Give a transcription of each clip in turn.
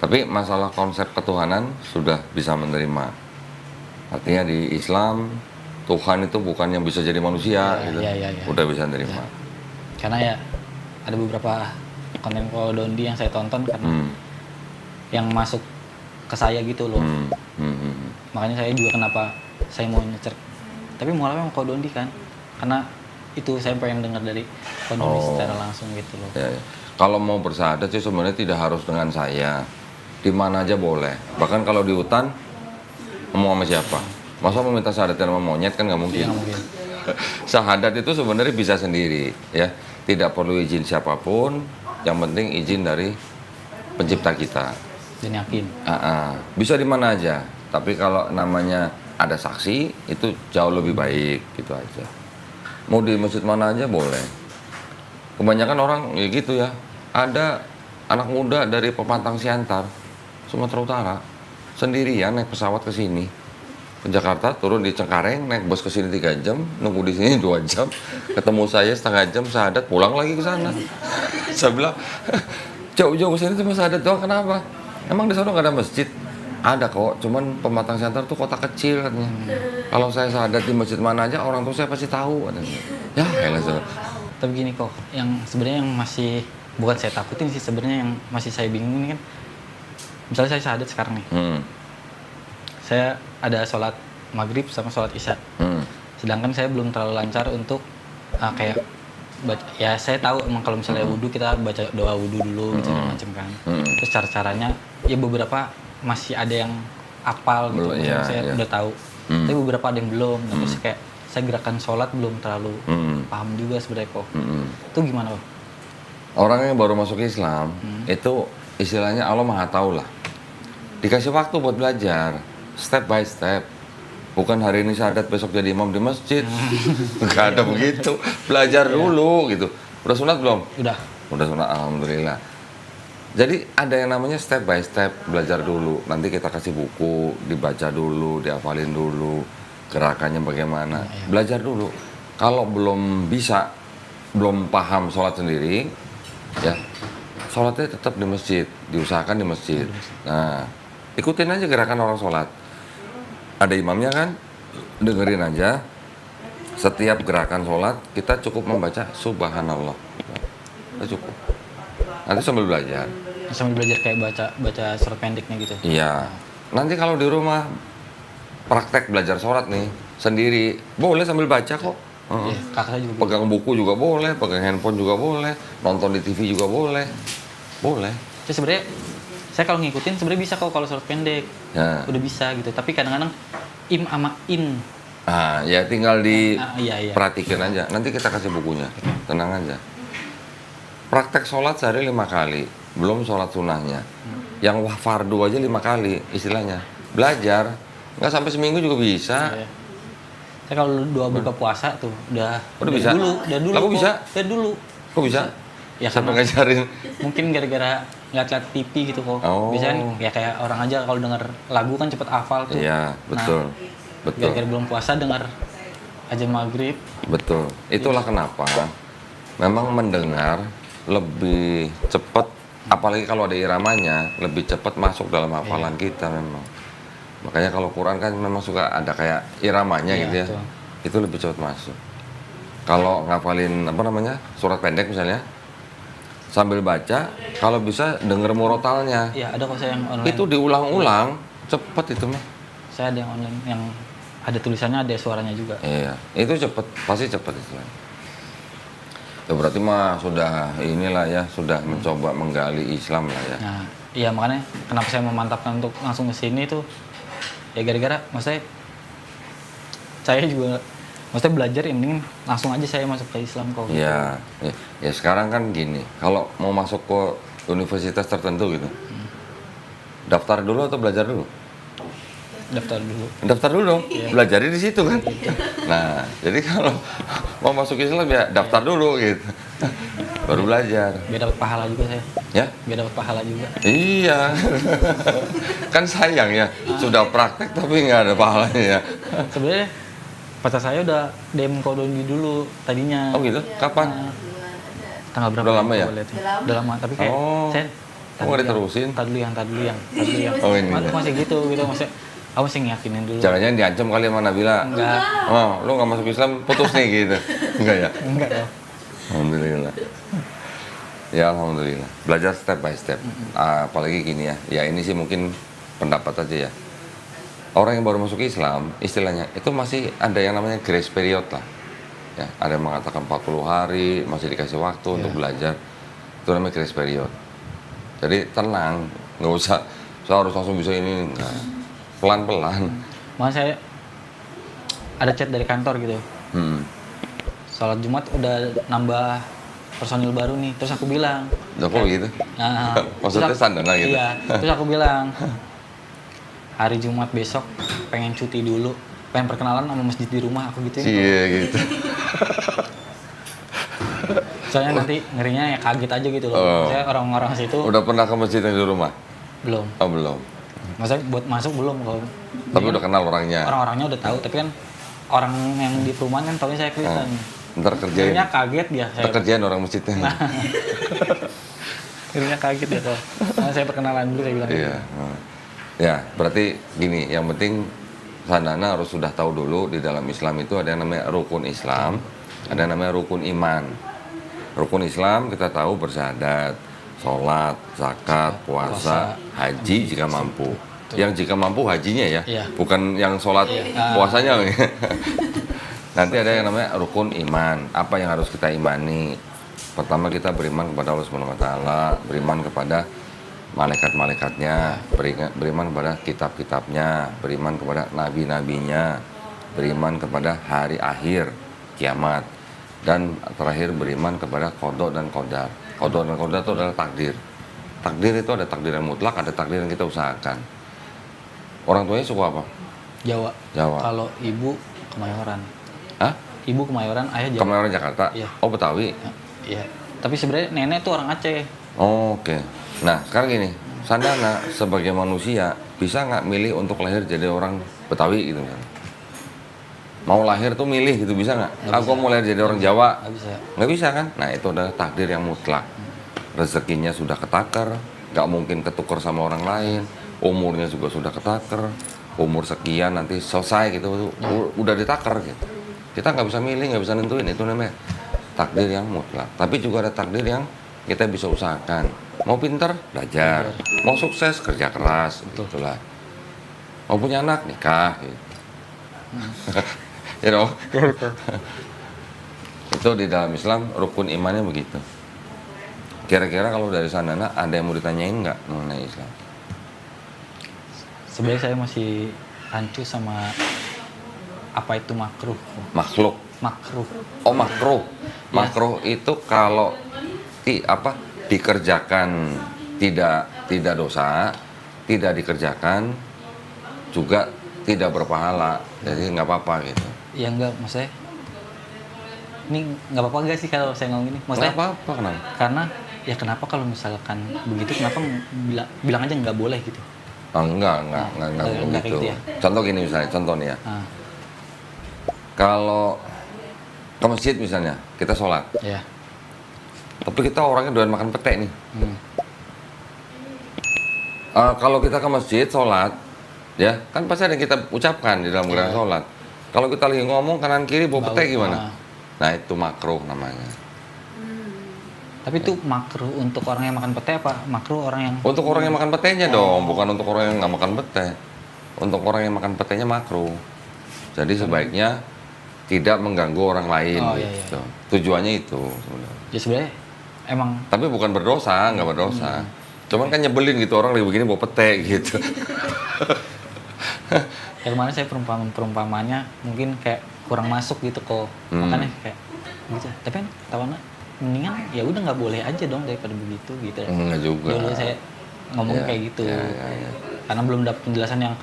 Tapi masalah konsep ketuhanan sudah bisa menerima. Artinya di Islam Tuhan itu bukan yang bisa jadi manusia gitu. Iya. Udah bisa menerima. Ya. Karena ya ada beberapa konten Kodondi yang saya tonton karena yang masuk ke saya gitu loh. Makanya saya juga kenapa saya mau nyecer. Tapi mulai memang Kodondi kan. Karena itu saya pengen dengar dari Kodondi secara langsung gitu loh. Ya. Kalau mau bersyahadat sih sebenarnya tidak harus dengan saya. Di mana aja boleh. Bahkan kalau di hutan mau sama siapa? Masa mau minta syahadat sama monyet kan nggak mungkin. Syahadat itu sebenarnya bisa sendiri, ya. Tidak perlu izin siapapun. Yang penting izin dari pencipta kita. Dan yakin. Bisa di mana aja. Tapi kalau namanya ada saksi itu jauh lebih baik gitu aja. Mau di masjid mana aja boleh. Kebanyakan orang ya gitu ya. Ada anak muda dari Pepatang Siantar, Sumatera Utara, sendirian naik pesawat ke sini. Ke Jakarta, turun di Cengkareng, naik bus ke sini 3 jam, nunggu di sini 2 jam, ketemu saya setengah jam, syahadat, pulang lagi ke sana. Saya bilang, jauh-jauh ke sini cuma syahadat doang, kenapa? Emang di sana nggak ada masjid? Ada kok, cuman Pematang Siantar tuh kota kecil katanya. Kalau saya syahadat di masjid mana aja, orang tua saya pasti tahu katanya. Ya, elah. Tapi gini kok, yang sebenarnya yang masih bukan saya takutin sih, sebenarnya yang masih saya bingung ini kan, misalnya saya syahadat sekarang nih, saya ada sholat maghrib sama sholat isya, sedangkan saya belum terlalu lancar untuk kayak baca, ya saya tahu emang kalau misalnya wudhu kita baca doa wudhu dulu gitu macam kan, terus caranya ya beberapa masih ada yang apal gitu, saya udah tahu, tapi beberapa ada yang belum, terus kayak saya gerakan sholat belum terlalu paham juga sebenarnya kok. Itu gimana kok? Orang yang baru masuk Islam itu istilahnya Allah Maha Tahu lah. Dikasih waktu buat belajar, step by step. Bukan hari ini syahadat besok jadi imam di masjid. Nggak ada begitu. Belajar dulu gitu. Udah sunat belum? Udah sunat, alhamdulillah. Jadi ada yang namanya step by step, belajar dulu. Nanti kita kasih buku, dibaca dulu, dihafalin dulu. Gerakannya bagaimana, belajar dulu. Kalau belum bisa, belum paham sholat sendiri, ya sholatnya tetap di masjid, diusahakan di masjid. Nah, ikutin aja gerakan orang sholat. Ada imamnya kan, dengerin aja. Setiap gerakan sholat, kita cukup membaca Subhanallah. Itu cukup. Nanti sambil belajar. Sambil belajar kayak baca surat pendeknya gitu? Iya. Nanti kalau di rumah, praktek belajar sholat nih sendiri boleh sambil baca kok. Iya, kakak saya juga pegang buku juga boleh, pegang handphone juga boleh, nonton di TV juga boleh. Terus sebenarnya saya kalau ngikutin sebenarnya bisa kok kalau surat pendek, udah bisa gitu. Tapi kadang-kadang im sama in. Ya tinggal perhatikan aja. Nanti kita kasih bukunya, tenang aja. Praktek sholat sehari 5 kali, belum sholat sunnahnya. Yang fardu aja 5 kali istilahnya. Belajar. Nggak sampai seminggu juga bisa. Saya kalau doa buka puasa tuh udah bisa. Udah dulu. Kok bisa? Udah dulu. Kok bisa? Ya sampai ngajarin. Mungkin gara-gara ngeliat TV gitu kok. Biasanya ya kayak orang aja kalau denger lagu kan cepet hafal tuh. Iya, betul. Betul. Gara-gara belum puasa denger azan maghrib. Betul. Itulah kenapa memang mendengar lebih cepat, apalagi kalau ada iramanya, lebih cepat masuk dalam hafalan kita memang. Makanya kalau Quran kan memang suka ada kayak iramanya gitu ya. Betul. Itu lebih cepat masuk. Kalau ngafalin surat pendek misalnya, sambil baca, kalau bisa denger murotalnya. Iya, ada kok saya yang online. Itu diulang-ulang, cepet itu mah. Saya ada yang online yang ada tulisannya, ada suaranya juga. Iya, itu cepet, pasti cepet itu. Ya berarti mah sudah inilah ya, sudah mencoba menggali Islam lah ya. Nah, iya makanya kenapa saya memantapkan untuk langsung ke sini tuh. Ya gara-gara maksudnya saya juga belajar yang mending langsung aja saya masuk ke Islam kok. Iya, ya sekarang kan gini, kalau mau masuk ke universitas tertentu gitu, daftar dulu atau belajar dulu? Daftar dulu dong, belajarnya di situ kan. Nah, jadi kalau mau masuk Islam ya daftar dulu gitu, baru belajar. Biar dapat pahala juga saya. Ya? Biar dapat pahala juga. Iya, kan sayang ya, sudah praktek tapi nggak ada pahalanya ya. Sebenarnya pacar saya udah DM Kodondi dulu tadinya. Oh gitu? Kapan? Tanggal berapa? Udah lama ya? Udah lama, tapi kayak saya Kok nggak diterusin? Tadi dulu yang. Oh, ini. Masih gitu masih aku masih ngiyakinin dulu. Jangan-jangan diancam kali sama Nabila. Enggak. Oh, lu nggak masuk Islam, putus nih gitu. Enggak ya? Enggak ya. Alhamdulillah. Ya alhamdulillah. Belajar step by step. Apalagi gini ya. Ya ini sih mungkin pendapat aja ya. Orang yang baru masuk Islam, istilahnya itu masih ada yang namanya grace period lah. Ya, ada yang mengatakan 40 hari, masih dikasih waktu untuk belajar. Itu namanya grace period. Jadi tenang, nggak usah saya harus langsung bisa ini, enggak. Pelan-pelan. Makanya saya ada chat dari kantor gitu. Sholat Jumat udah nambah personil baru nih, terus aku bilang. Udah kok gitu? Nah, Maksudnya sandana gitu? Iya, terus aku bilang, hari Jumat besok pengen cuti dulu, pengen perkenalan sama masjid di rumah, aku gituin. Iya gitu. Soalnya nanti ngerinya ya kaget aja gitu loh. Saya orang-orang situ Udah pernah ke masjid yang di rumah? belum. Oh belum. Maksudnya buat masuk belum kalau. Tapi udah kenal orangnya? Orang-orangnya udah tahu, tapi kan orang yang di perumahan kan taunya saya Kristen. Ntar kerjain. Ngerinya kaget dia. Ntar kerjain orang masjidnya. Ngerinya kaget ya tuh. Nah, saya perkenalan dulu saya bilang. Iya. Ya, berarti gini, yang penting Sandana harus sudah tahu dulu di dalam Islam itu ada yang namanya rukun Islam, ada yang namanya rukun iman. Rukun Islam kita tahu bersyahadat, sholat, zakat, puasa, haji jika mampu. Yang jika mampu hajinya ya, bukan yang sholat puasanya. Nanti ada yang namanya rukun iman. Apa yang harus kita imani? Pertama kita beriman kepada Allah Subhanahu wa taala, beriman kepada malaikat-malaikatnya, beriman kepada kitab-kitabnya, beriman kepada nabi-nabinya, beriman kepada hari akhir, kiamat, dan terakhir beriman kepada qada dan qadar. Qada dan qadar itu adalah takdir. Takdir itu ada takdir yang mutlak, ada takdir yang kita usahakan. Orang tuanya suku apa? Jawa. Jawa. Kalau ibu Kemayoran. Hah? Ibu Kemayoran, ayah Jawa. Kemayoran Jakarta? Iya. Oh Betawi? Iya. Tapi sebenarnya nenek tuh orang Aceh. Oh, oke. Nah, sekarang gini, Sandana sebagai manusia bisa nggak milih untuk lahir jadi orang Betawi gitu kan? Mau lahir tuh milih gitu bisa nggak? Aku mau lahir jadi orang Jawa? Nggak bisa. Nggak bisa kan? Nah itu adalah takdir yang mutlak. Rezekinya sudah ketakar, nggak mungkin ketukar sama orang lain. Umurnya juga sudah ketakar. Umur sekian nanti selesai gitu, udah ditakar gitu. Kita nggak bisa milih, nggak bisa nentuin. Itu namanya takdir yang mutlak. Tapi juga ada takdir yang kita bisa usahakan. Mau pinter, belajar. Mau sukses, kerja keras. Itulah. Mau punya anak, nikah. Gitu. You know? Itu di dalam Islam, rukun imannya begitu. Kira-kira kalau dari Sandana, ada yang mau ditanyain nggak mengenai Islam? Sebenarnya saya masih rancu sama apa itu makruh. Makhluk. Makruh. Oh makruh. Makruh itu kalau dikerjakan tidak dosa, tidak dikerjakan juga tidak berpahala, jadi nggak apa-apa gitu. Ya enggak, maksudnya ini nggak apa-apa enggak sih kalau saya ngomong gini? Maksudnya Nggak apa-apa kenapa? karena ya kenapa kalau misalkan begitu kenapa bilang aja nggak boleh gitu? Oh, enggak enggak begitu. gitu ya? Contoh gini misalnya, contoh nih ya. Nah, Kalau ke masjid misalnya, kita sholat, ya. tapi kita orangnya doyan makan pete nih. Kalau kita ke masjid sholat, ya kan pasti ada yang kita ucapkan di dalam gerakan sholat. Kalau kita lagi ngomong kanan kiri bawa pete gimana? Nah itu makruh namanya. Tapi itu makruh untuk orang yang makan pete apa? Makruh orang yang Untuk orang yang makan petenya dong, bukan untuk orang yang nggak makan pete. Untuk orang yang makan petenya makruh. Jadi sebaiknya tidak mengganggu orang lain. Gitu. Tujuannya itu sebenarnya. Ya sebenarnya emang. Tapi bukan berdosa, nggak berdosa. Cuman kan nyebelin gitu orang lagi begini bawa pete gitu. Ya kemarin saya perumpamanya mungkin kayak kurang masuk gitu kok. Makanya kayak gitu. Tapi kan tahunya mendingan ya udah nggak boleh aja dong daripada begitu gitu. Enggak juga. Dulu saya ngomong kayak gitu. Ya. Karena belum dapat penjelasan yang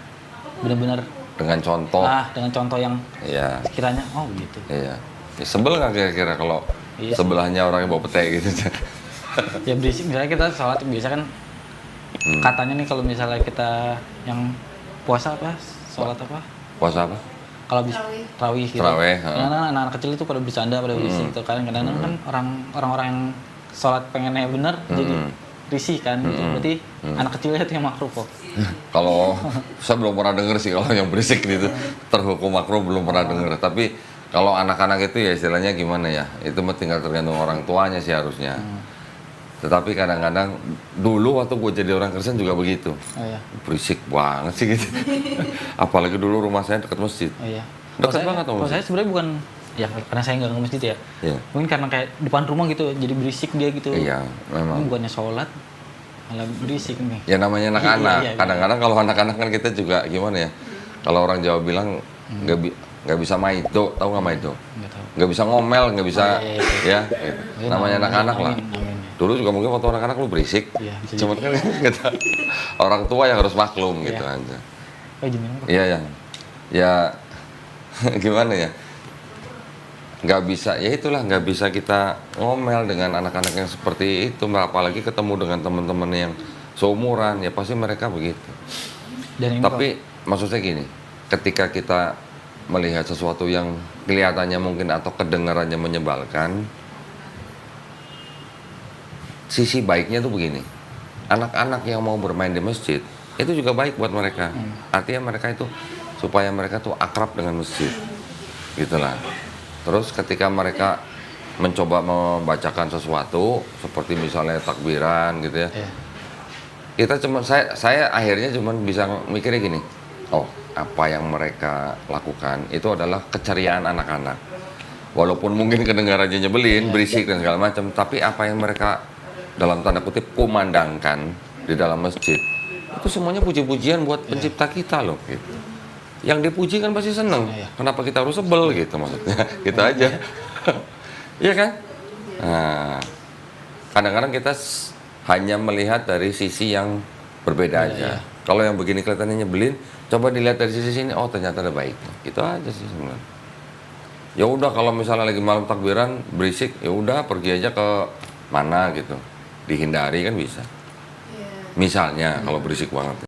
benar-benar Dengan contoh. dengan contoh yang sekiranya oh gitu. Iya. Ya, sebel nggak kira-kira kalau sebelahnya orang yang bawa pete gitu? Ya berisik, misalnya kita sholat biasa kan katanya nih kalau misalnya kita yang puasa apa, sholat apa? Puasa apa? Kalau habis tarawih gitu. Anak-anak kecil itu pada bercanda, pada berisik gitu. Kadang-kadang kan orang-orang yang sholat pengennya bener jadi risih kan, gitu. Berarti anak kecilnya itu yang makruh kok. Kalau saya belum pernah denger sih kalau yang berisik gitu terhukum makruh belum pernah denger. Tapi kalau anak-anak itu ya istilahnya gimana ya? Itu mah tinggal tergantung orang tuanya sih harusnya. Tetapi kadang-kadang dulu waktu gue jadi orang Kristen juga begitu. Oh iya. Berisik banget sih gitu. Apalagi dulu rumah saya dekat masjid. Oh iya. Dekat banget sama Kalau masjid. saya sebenarnya bukan ya karena saya nggak ke masjid ya. Iya. Mungkin karena kayak depan rumah gitu jadi berisik dia gitu. Iya, Ini memang. bukannya sholat malah berisik nih. Ya namanya anak-anak. Iya, iya. Kadang-kadang kalau anak-anak kan kita juga gimana ya? Kalau orang Jawa bilang nggak bisa maido, tahu nggak maido? Nggak tahu. Nggak bisa ngomel, nggak bisa Oh, iya, iya. ya. Gitu. Namanya anak-anak lah. Amin. Dulu juga mungkin waktu anak-anak lu berisik. Iya, bisa Cuman kan kita orang tua yang harus maklum gitu Iya. aja. Oh gimana Pak? Iya yang ya gimana ya? Nggak bisa, ya itulah nggak bisa kita ngomel dengan anak-anak yang seperti itu, apalagi ketemu dengan teman-teman yang seumuran, ya pasti mereka begitu. Dan ini Tapi maksud saya gini, ketika kita melihat sesuatu yang kelihatannya mungkin atau kedengarannya menyebalkan, sisi baiknya tuh begini, anak-anak yang mau bermain di masjid, itu juga baik buat mereka. Artinya mereka itu, supaya mereka tuh akrab dengan masjid, gitulah. Terus ketika mereka mencoba membacakan sesuatu, seperti misalnya takbiran gitu ya, Iya. kita cuma saya akhirnya cuma bisa mikirnya gini, oh apa yang mereka lakukan itu adalah keceriaan anak-anak, walaupun mungkin kedengarannya nyebelin, berisik dan segala macam, tapi apa yang mereka dalam tanda kutip kumandangkan di dalam masjid itu semuanya puji-pujian buat pencipta kita loh gitu. Yang dipuji kan pasti seneng, kenapa kita harus sebel gitu maksudnya, gitu aja. Iya kan? Nah, kadang-kadang kita hanya melihat dari sisi yang berbeda aja. Kalau yang begini kelihatannya nyebelin, coba dilihat dari sisi sini, oh ternyata ada baiknya. Gitu aja sih sebenarnya. Ya udah kalau misalnya lagi malam takbiran berisik, ya udah pergi aja ke mana gitu. Dihindari kan bisa. Misalnya kalau berisik banget.